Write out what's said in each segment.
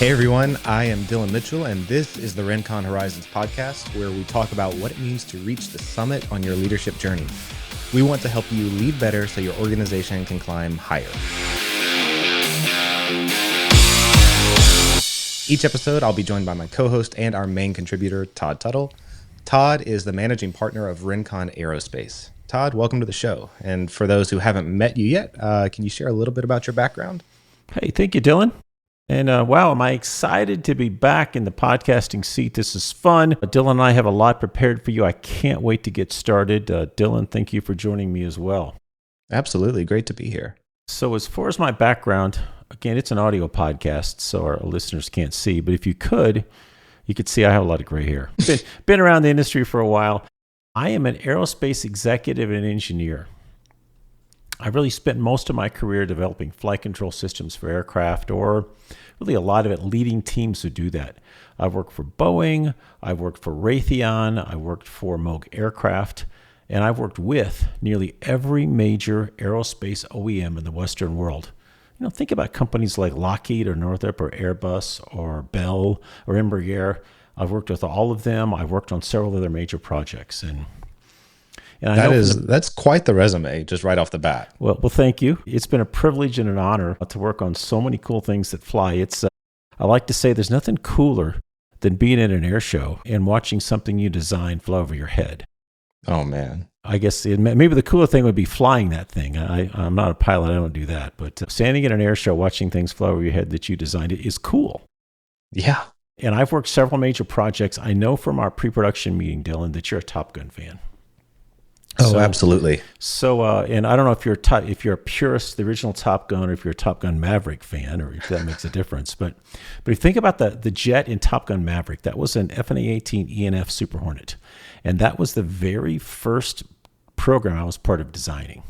Hey everyone, I am Dylan Mitchell, and this is the Rincon Horizons podcast, where we talk about what it means to reach the summit on your leadership journey. We want to help you lead better so your organization can climb higher. Each episode, I'll be joined by my co-host and our main contributor, Todd Tuthill. Todd is the managing partner of Rincon Aerospace. Todd, welcome to the show. And for those who haven't met you yet, can you share a little bit about your background? Hey, thank you, Dylan. And wow, am I excited to be back in the podcasting seat. This is fun. Dylan and I have a lot prepared for you. I can't wait to get started. Dylan, thank you for joining me as well. Absolutely. Great to be here. So as far as my background, again, it's an audio podcast, so our listeners can't see. But if you could see I have a lot of gray hair. Been around the industry for a while. I am an aerospace executive and engineer. I really spent most of my career developing flight control systems for aircraft, or really a lot of it leading teams who do that. I've worked for Boeing, I've worked for Raytheon, I worked for Moog Aircraft, and I've worked with nearly every major aerospace OEM in the Western world. You know, think about companies like Lockheed or Northrop or Airbus or Bell or Embraer. I've worked with all of them. I've worked on several of their major projects, and that's quite the resume, just right off the bat. Well, thank you. It's been a privilege and an honor to work on so many cool things that fly. I like to say there's nothing cooler than being at an air show and watching something you design fly over your head. Oh, man. I guess maybe the cooler thing would be flying that thing. I'm not a pilot. I don't do that. But standing at an air show, watching things fly over your head that you designed, it is cool. Yeah. And I've worked several major projects. I know from our pre-production meeting, Dylan, that you're a Top Gun fan. Oh, absolutely. So, and I don't know if you're a purist, the original Top Gun, or if you're a Top Gun Maverick fan, or if that makes a difference. But if you think about the jet in Top Gun Maverick, that was an FNA-18 ENF Super Hornet, and that was the very first program I was part of designing.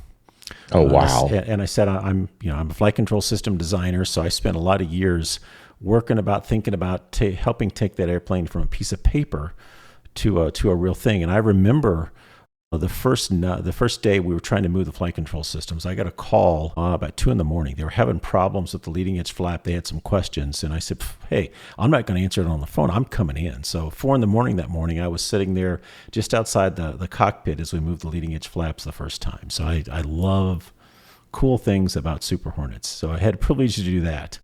Oh, wow! And I said I'm a flight control system designer, so I spent a lot of years thinking about helping take that airplane from a piece of paper to a real thing. And I remember. The first day we were trying to move the flight control systems, I got a call about 2 a.m. They were having problems with the leading edge flap. They had some questions, and I said, "Hey, I'm not going to answer it on the phone. I'm coming in." So 4 a.m. that morning, I was sitting there just outside the cockpit as we moved the leading edge flaps the first time. So I love cool things about Super Hornets. So I had the privilege to do that.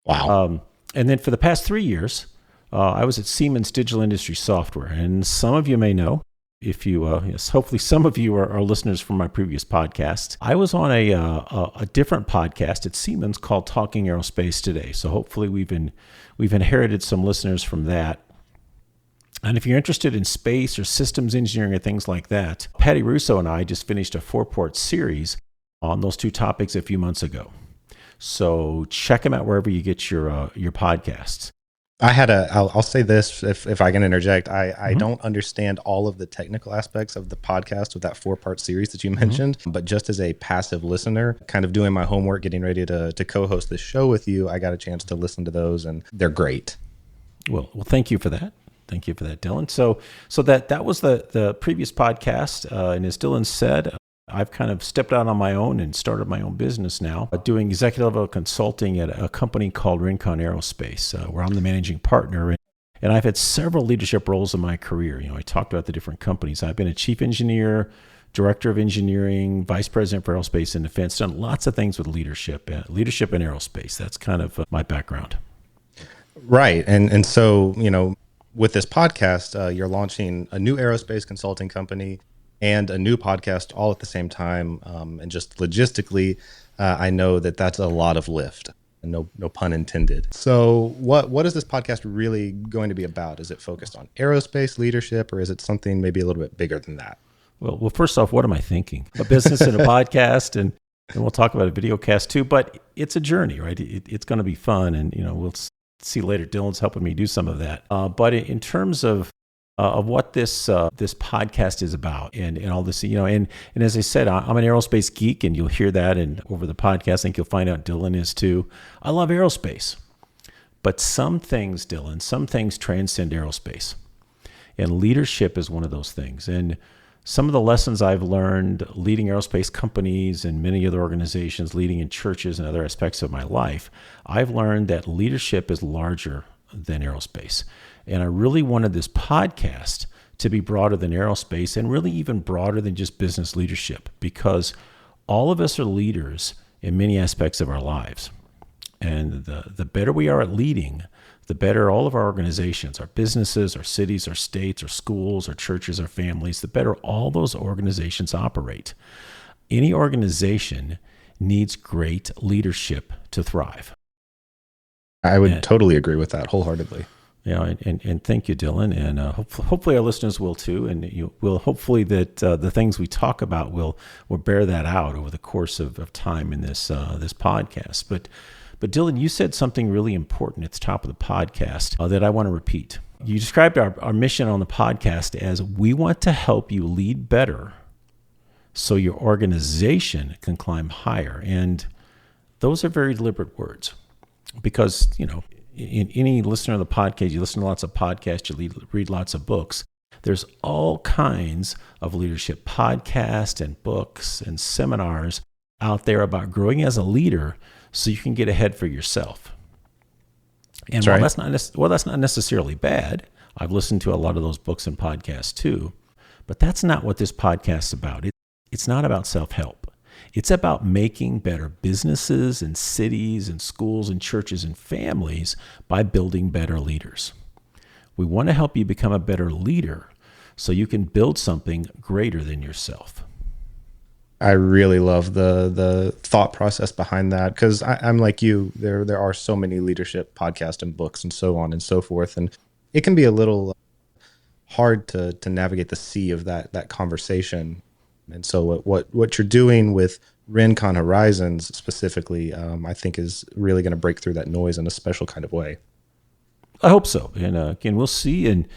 Wow. And then for the past 3 years, I was at Siemens Digital Industry Software, and some of you may know. If you, hopefully some of you are listeners from my previous podcast. I was on a different podcast at Siemens called Talking Aerospace Today. So hopefully we've inherited some listeners from that. And if you're interested in space or systems engineering or things like that, Patty Russo and I just finished a 4-part series on those two topics a few months ago. So check them out wherever you get your podcasts. I'll say this, if I can interject, I don't understand all of the technical aspects of the podcast with that 4-part series that you mentioned, but just as a passive listener, kind of doing my homework, getting ready to co-host this show with you, I got a chance to listen to those, and they're great. Well, thank you for that. Thank you for that, Dylan. So that was the previous podcast, and as Dylan said, I've kind of stepped out on my own and started my own business now, doing executive level consulting at a company called Rincon Aerospace, where I'm the managing partner. And I've had several leadership roles in my career. You know, I talked about the different companies. I've been a chief engineer, director of engineering, vice president for aerospace and defense, done lots of things with leadership in aerospace. That's kind of my background. Right. And so, with this podcast, you're launching a new aerospace consulting company and a new podcast all at the same time. And just logistically, I know that that's a lot of lift. No pun intended. So what is this podcast really going to be about? Is it focused on aerospace leadership, or is it something maybe a little bit bigger than that? Well, first off, what am I thinking? A business and a podcast, and we'll talk about a video cast too, but it's a journey, right? It's going to be fun, and we'll see later. Dylan's helping me do some of that. But in terms of what this podcast is about and all this, and as I said, I'm an aerospace geek, and you'll hear that, and over the podcast, I think you'll find out Dylan is too. I love aerospace, but some things transcend aerospace, and leadership is one of those things. And some of the lessons I've learned leading aerospace companies and many other organizations, leading in churches and other aspects of my life, I've learned that leadership is larger than aerospace. And I really wanted this podcast to be broader than aerospace and really even broader than just business leadership, because all of us are leaders in many aspects of our lives. And the better we are at leading, the better all of our organizations, our businesses, our cities, our states, our schools, our churches, our families, the better all those organizations operate. Any organization needs great leadership to thrive. I would totally agree with that wholeheartedly. Yeah, and thank you, Dylan, and hopefully our listeners will too, and you will hopefully that the things we talk about will bear that out over the course of time in this podcast. But Dylan, you said something really important at the top of the podcast that I want to repeat. You described our mission on the podcast as we want to help you lead better so your organization can climb higher, and those are very deliberate words, because in any listener of the podcast, you listen to lots of podcasts, you read lots of books. There's all kinds of leadership podcasts and books and seminars out there about growing as a leader so you can get ahead for yourself. And that's not necessarily bad. I've listened to a lot of those books and podcasts too, but that's not what this podcast is about. It's not about self-help. It's about making better businesses and cities and schools and churches and families by building better leaders. We want to help you become a better leader so you can build something greater than yourself. I really love the thought process behind that, because I'm like you. There are so many leadership podcasts and books and so on and so forth, and it can be a little hard to navigate the sea of that conversation. And so what you're doing with Rincon Horizons specifically, I think is really going to break through that noise in a special kind of way. I hope so. And again, we'll see. And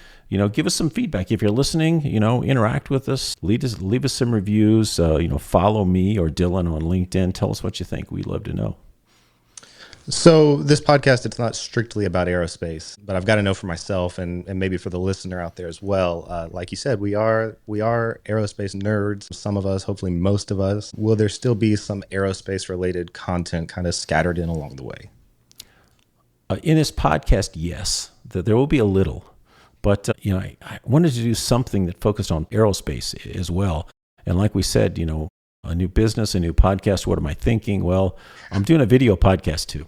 give us some feedback if you're listening. Interact with us. Leave us some reviews. Follow me or Dylan on LinkedIn. Tell us what you think. We'd love to know. So this podcast, it's not strictly about aerospace, but I've got to know for myself and maybe for the listener out there as well. Like you said, we are aerospace nerds. Some of us, hopefully most of us. Will there still be some aerospace related content kind of scattered in along the way? In this podcast, yes, there will be a little, but I wanted to do something that focused on aerospace as well. And like we said, a new business, a new podcast. What am I thinking? Well, I'm doing a video podcast too.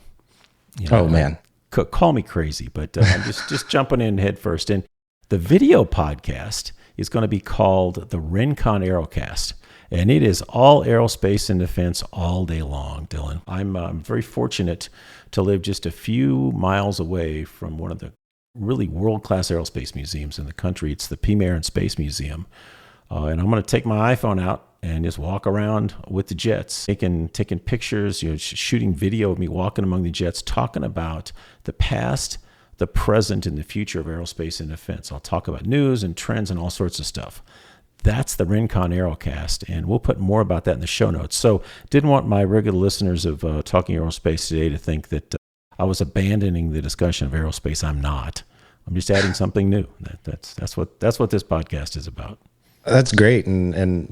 Oh man, call me crazy, but I'm just jumping in head first. And the video podcast is going to be called the Rincon Aerocast, and it is all aerospace and defense all day long. Dylan, I'm very fortunate to live just a few miles away from one of the really world-class aerospace museums in the country. It's the Pima Air and Space Museum, and I'm going to take my iPhone out and just walk around with the jets, taking pictures, shooting video of me walking among the jets, talking about the past, the present, and the future of aerospace and defense. I'll talk about news and trends and all sorts of stuff. That's the Rincon Aerocast, and we'll put more about that in the show notes. So didn't want my regular listeners of Talking Aerospace today to think that I was abandoning the discussion of aerospace. I'm not. I'm just adding something new. That's what this podcast is about. That's great. And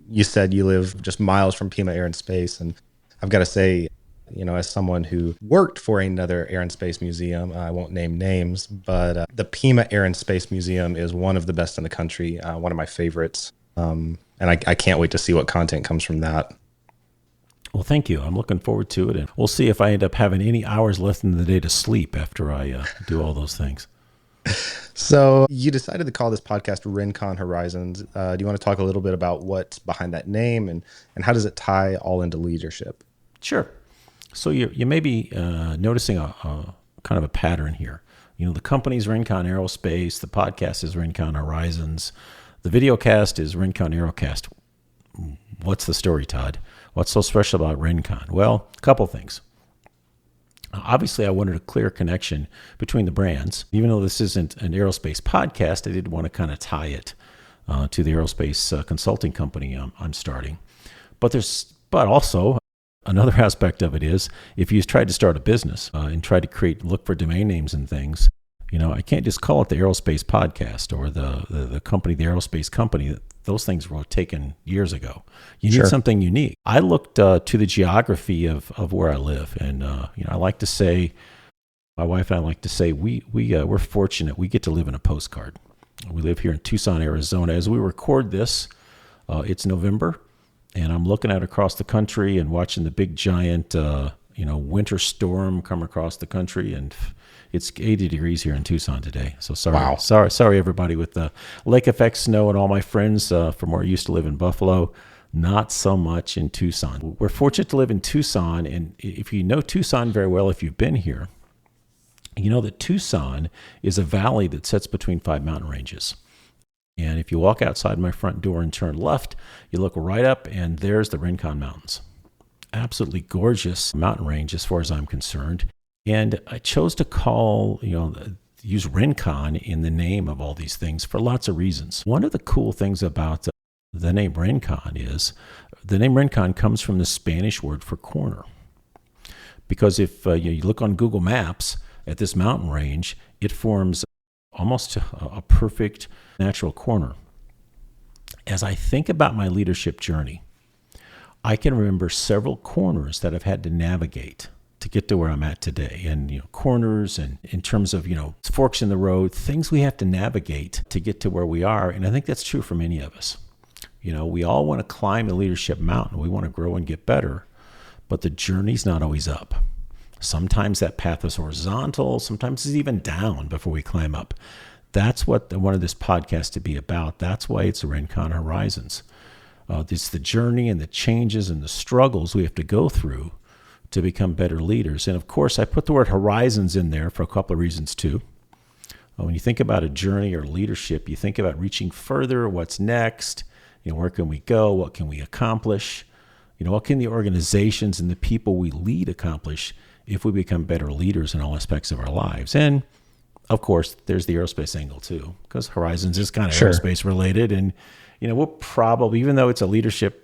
you said you live just miles from Pima Air and Space. And I've got to say, as someone who worked for another air and space museum, I won't name names, but the Pima Air and Space Museum is one of the best in the country, one of my favorites. And I can't wait to see what content comes from that. Well, thank you. I'm looking forward to it. And we'll see if I end up having any hours left in the day to sleep after I do all those things. So you decided to call this podcast Rincon Horizons. Do you want to talk a little bit about what's behind that name and how does it tie all into leadership? Sure. So you may be noticing a kind of a pattern here. The company's Rincon Aerospace, the podcast is Rincon Horizons, the videocast is Rincon Aerocast. What's the story, Todd? What's so special about Rincon? Well, a couple things. Obviously, I wanted a clear connection between the brands. Even though this isn't an aerospace podcast, I did want to kind of tie it to the aerospace consulting company I'm starting. But also another aspect of it is if you tried to start a business and try to look for domain names and things, I can't just call it the aerospace podcast or the company, the aerospace company. those things were taken years ago. You need Sure. something unique. I looked to the geography of where I live, and I like to say, my wife and I like to say, we're fortunate. We get to live in a postcard. We live here in Tucson, Arizona. As we record this, it's November, and I'm looking out across the country and watching the big giant, winter storm come across the country, and it's 80 degrees here in Tucson today. So sorry, Wow. sorry everybody with the lake effect snow and all my friends from where I used to live in Buffalo. Not so much in Tucson. We're fortunate to live in Tucson, and if you know Tucson very well, if you've been here, you know that Tucson is a valley that sits between 5 mountain ranges. And if you walk outside my front door and turn left, you look right up, and there's the Rincon Mountains. Absolutely gorgeous mountain range as far as I'm concerned. And I chose to use Rincon in the name of all these things for lots of reasons. One of the cool things about the name Rincon is the name Rincon comes from the Spanish word for corner. Because if you look on Google Maps at this mountain range, it forms almost a perfect natural corner. As I think about my leadership journey, I can remember several corners that I've had to navigate to get to where I'm at today. And, corners and in terms of, forks in the road, things we have to navigate to get to where we are. And I think that's true for many of us. We all want to climb a leadership mountain. We want to grow and get better, but the journey's not always up. Sometimes that path is horizontal. Sometimes it's even down before we climb up. That's what I wanted this podcast to be about. That's why it's Rincon Horizons. It's the journey and the changes and the struggles we have to go through to become better leaders. And of course, I put the word horizons in there for a couple of reasons too. When you think about a journey or leadership, you think about reaching further, what's next, where can we go, what can we accomplish, what can the organizations and the people we lead accomplish if we become better leaders in all aspects of our lives. And of course, there's the aerospace angle too, because Horizons is kind of Sure. aerospace related. And, we'll probably, even though it's a leadership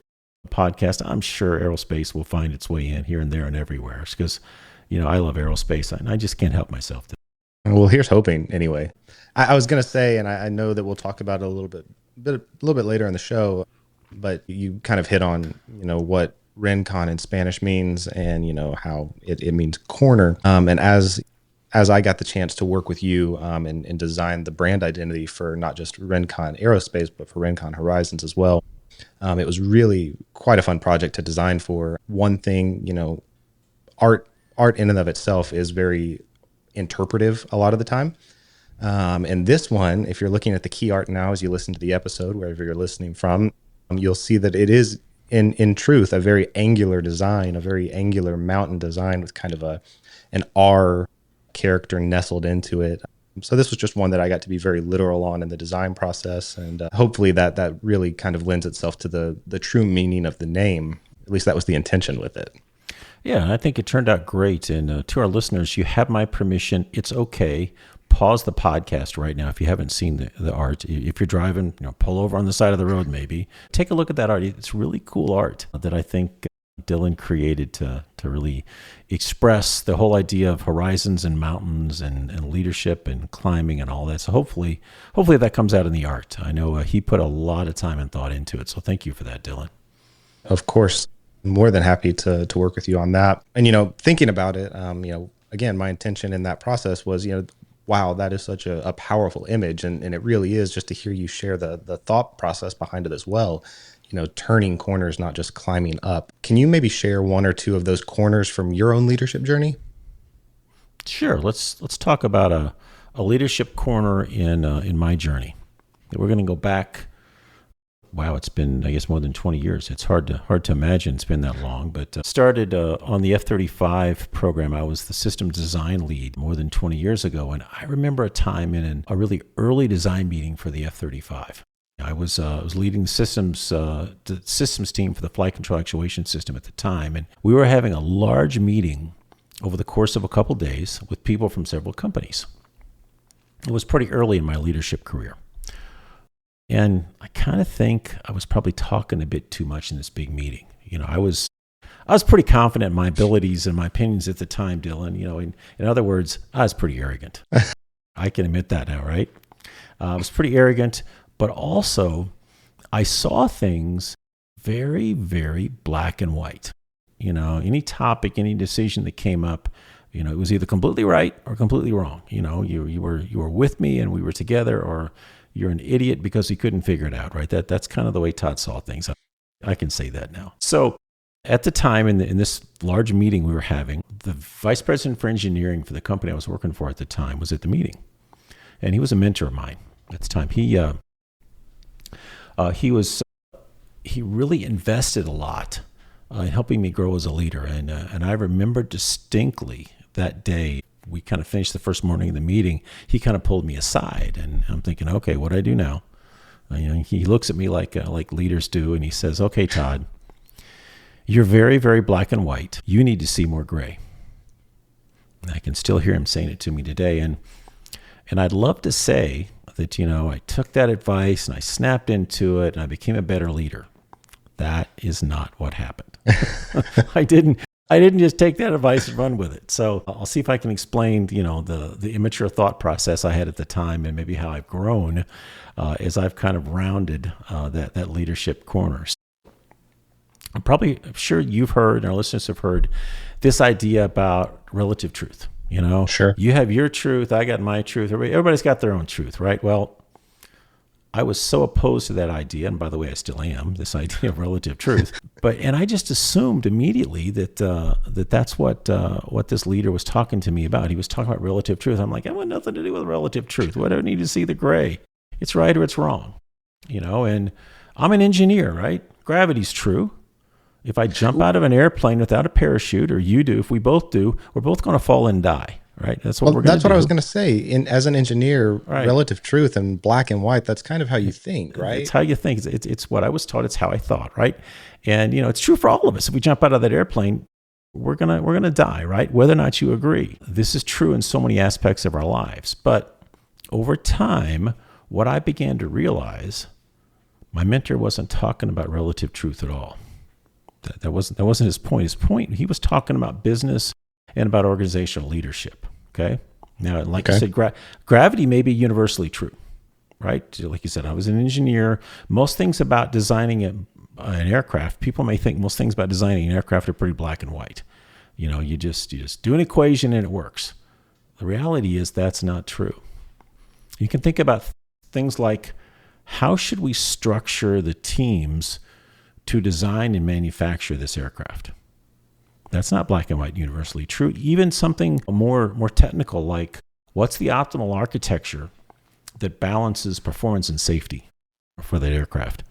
podcast, I'm sure aerospace will find its way in here and there and everywhere because, I love aerospace and I just can't help myself. Well, here's hoping anyway. I was going to say, and I know that we'll talk about it a little bit later in the show, but you kind of hit on, what Rincon in Spanish means and, how it means corner. And as I got the chance to work with you and design the brand identity for not just Rincon Aerospace, but for Rincon Horizons as well, it was really quite a fun project to design for. One thing, art in and of itself is very interpretive a lot of the time. And this one, if you're looking at the key art now as you listen to the episode, wherever you're listening from, you'll see that it is in truth a very angular design, a very angular mountain design with kind of an R character nestled into it. So this was just one that I got to be very literal on in the design process, and hopefully that really kind of lends itself to the true meaning of the name. At least that was the intention with it. Yeah, I think it turned out great. And to our listeners, you have my permission. It's okay. Pause the podcast right now if you haven't seen the art. If you're driving, pull over on the side of the road maybe. Take a look at that art. It's really cool art that I think Dylan created to really express the whole idea of horizons and mountains and leadership and climbing and all that. So hopefully that comes out in the art. I know he put a lot of time and thought into it. So thank you for that, Dylan. Of course, more than happy to work with you on that. And, thinking about it, again, my intention in that process was, wow, that is such a powerful image. And it really is, just to hear you share the thought process behind it as well. Turning corners, not just climbing up. Can you maybe share one or two of those corners from your own leadership journey? Sure. Let's talk about a leadership corner in my journey. We're going to go back. Wow, it's been, I guess, more than 20 years. It's hard to imagine it's been that long, but started on the F-35 program. I was the systems design lead more than 20 years ago, and I remember a time in a really early design meeting for the F-35. I was leading the systems team for the flight control actuation system at the time, and we were having a large meeting over the course of a couple days with people from several companies. It was pretty early in my leadership career. And I kind of think I was probably talking a bit too much in this big meeting. I was pretty confident in my abilities and my opinions at the time, Dylan. In other words, I was pretty arrogant. I can admit that now, right? I was pretty arrogant, but also I saw things very, very black and white. Any topic, any decision that came up, it was either completely right or completely wrong. You were with me and we were together, or you're an idiot because you couldn't figure it out, right? That's kind of the way Todd saw things. I can say that now. So at the time in this large meeting we were having, the vice president for engineering for the company I was working for at the time was at the meeting. And he was a mentor of mine at the time. He really invested a lot in helping me grow as a leader. And I remember distinctly that day, we kind of finished the first morning of the meeting. He kind of pulled me aside, and I'm thinking, okay, what do I do now? He looks at me like leaders do, and he says, okay, Todd, you're very, very black and white. You need to see more gray. And I can still hear him saying it to me today. And I'd love to say that, I took that advice and I snapped into it and I became a better leader. That is not what happened. I didn't just take that advice and run with it. So I'll see if I can explain, the immature thought process I had at the time, and maybe how I've grown as I've kind of rounded that leadership corner. I'm sure you've heard, and our listeners have heard, this idea about relative truth. Sure. You have your truth, I got my truth. Everybody's got their own truth, right? Well, I was so opposed to that idea, and by the way, I still am, this idea of relative truth. And I just assumed immediately that that's what this leader was talking to me about. He was talking about relative truth. I'm like, I want nothing to do with relative truth. What do I need to see the gray? It's right or it's wrong, And I'm an engineer, right? Gravity's true. If I jump out of an airplane without a parachute, or you do, if we both do, we're both going to fall and die, right? That's what we're going to do. That's what I was going to say. As an engineer, right. Relative truth and black and white, that's kind of how you think, right? It's how you think. It's what I was taught. It's how I thought, right? And, it's true for all of us. If we jump out of that airplane, we're gonna die, right? Whether or not you agree. This is true in so many aspects of our lives. But over time, what I began to realize, my mentor wasn't talking about relative truth at all. That wasn't his point. His point, he was talking about business and about organizational leadership. Okay. Now, like you said, gravity may be universally true, right? Like you said, I was an engineer. Most things about designing an aircraft, people may think most things about designing an aircraft are pretty black and white. You just do an equation and it works. The reality is that's not true. You can think about things like, how should we structure the teams to design and manufacture this aircraft? That's not black and white universally true. Even something more technical, like what's the optimal architecture that balances performance and safety for that aircraft?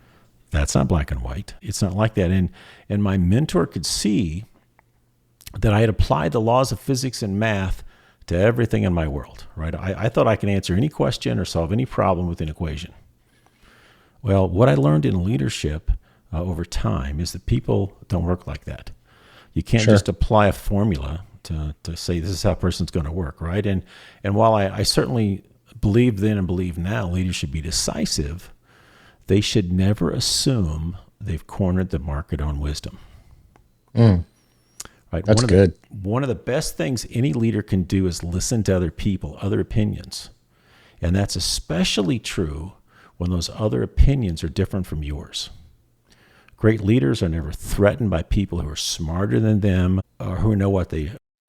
That's not black and white. It's not like that. And my mentor could see that I had applied the laws of physics and math to everything in my world, right? I thought I could answer any question or solve any problem with an equation. Well, what I learned in leadership over time is that people don't work like that. You can't just apply a formula to say this is how a person's going to work, right? And while I certainly believe then and believe now leaders should be decisive, they should never assume they've cornered the market on wisdom. Right? That's good. One of the best things any leader can do is listen to other people, other opinions. And that's especially true when those other opinions are different from yours. Great leaders are never threatened by people who are smarter than them, or who know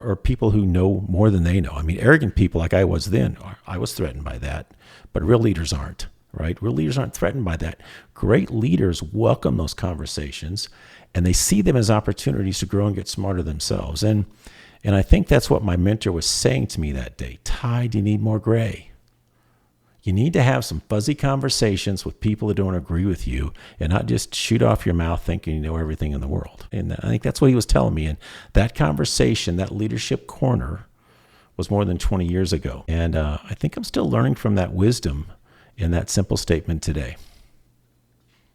or people who know more than they know. I mean, arrogant people like I was then, I was threatened by that, but real leaders aren't, right? Real leaders aren't threatened by that. Great leaders welcome those conversations, and they see them as opportunities to grow and get smarter themselves. And I think that's what my mentor was saying to me that day. Todd, you need more gray. You need to have some fuzzy conversations with people that don't agree with you, and not just shoot off your mouth thinking you know everything in the world. And I think that's what he was telling me. And that conversation, that leadership corner, was more than 20 years ago. And I think I'm still learning from that wisdom in that simple statement today.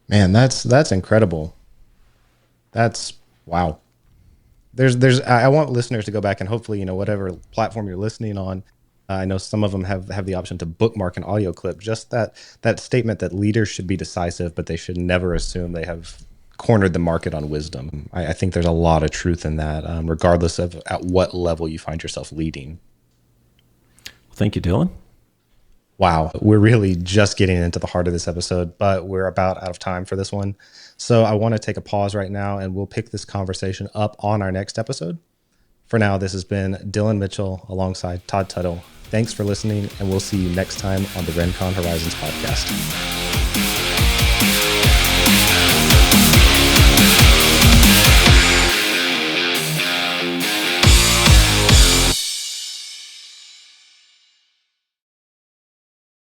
Man, that's incredible. That's wow. I want listeners to go back and hopefully, whatever platform you're listening on, I know some of them have the option to bookmark an audio clip. Just that statement that leaders should be decisive, but they should never assume they have cornered the market on wisdom. I think there's a lot of truth in that, regardless of at what level you find yourself leading. Thank you, Dylan. Wow, we're really just getting into the heart of this episode, but we're about out of time for this one. So I want to take a pause right now and we'll pick this conversation up on our next episode. For now, this has been Dylan Mitchell alongside Todd Tuthill. Thanks for listening, and we'll see you next time on the Rincon Horizons podcast.